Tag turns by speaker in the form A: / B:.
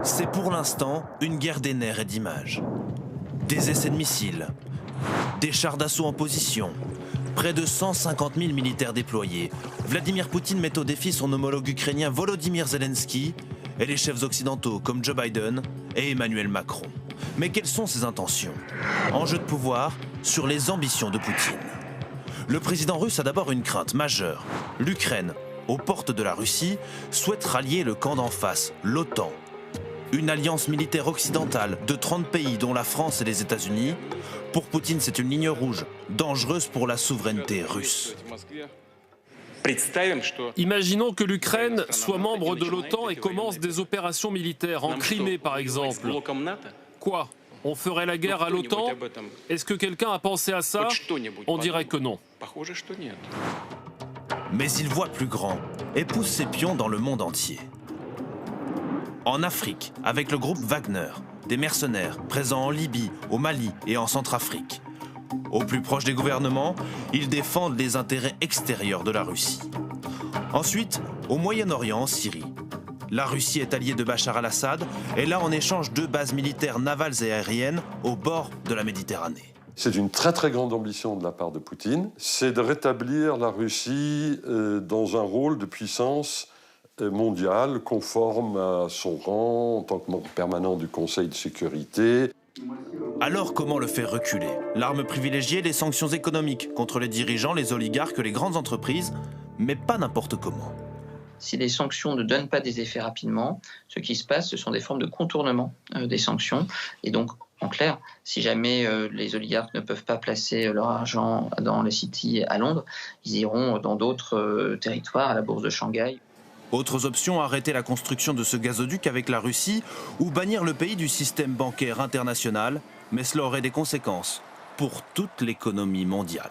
A: C'est pour l'instant une guerre des nerfs et d'images. Des essais de missiles, des chars d'assaut en position, près de 150 000 militaires déployés. Vladimir Poutine met au défi son homologue ukrainien Volodymyr Zelensky et les chefs occidentaux comme Joe Biden et Emmanuel Macron. Mais quelles sont ses intentions? Enjeu de pouvoir sur les ambitions de Poutine. Le président russe a d'abord une crainte majeure. L'Ukraine, aux portes de la Russie, souhaite rallier le camp d'en face, l'OTAN. Une alliance militaire occidentale de 30 pays dont la France et les États-Unis. Pour Poutine, c'est une ligne rouge, dangereuse pour la souveraineté russe.
B: Imaginons que l'Ukraine soit membre de l'OTAN et commence des opérations militaires, en Crimée par exemple. Quoi? On ferait la guerre à l'OTAN? Est-ce que quelqu'un a pensé à ça? On dirait que non.
A: Mais il voit plus grand et pousse ses pions dans le monde entier. En Afrique, avec le groupe Wagner, des mercenaires présents en Libye, au Mali et en Centrafrique. Au plus proche des gouvernements, ils défendent les intérêts extérieurs de la Russie. Ensuite, au Moyen-Orient, en Syrie. La Russie est alliée de Bachar al-Assad et là en échange 2 bases militaires navales et aériennes au bord de la Méditerranée.
C: C'est une très très grande ambition de la part de Poutine, c'est de rétablir la Russie dans un rôle de puissance mondiale conforme à son rang en tant que membre permanent du Conseil de sécurité.
A: Alors comment le faire reculer? L'arme privilégiée, les sanctions économiques contre les dirigeants, les oligarques, les grandes entreprises, mais pas n'importe comment.
D: Si les sanctions ne donnent pas des effets rapidement, ce qui se passe, ce sont des formes de contournement des sanctions. Et donc, en clair, si jamais les oligarques ne peuvent pas placer leur argent dans les cities à Londres, ils iront dans d'autres territoires, à la bourse de Shanghai.
A: Autres options, arrêter la construction de ce gazoduc avec la Russie ou bannir le pays du système bancaire international, mais cela aurait des conséquences pour toute l'économie mondiale.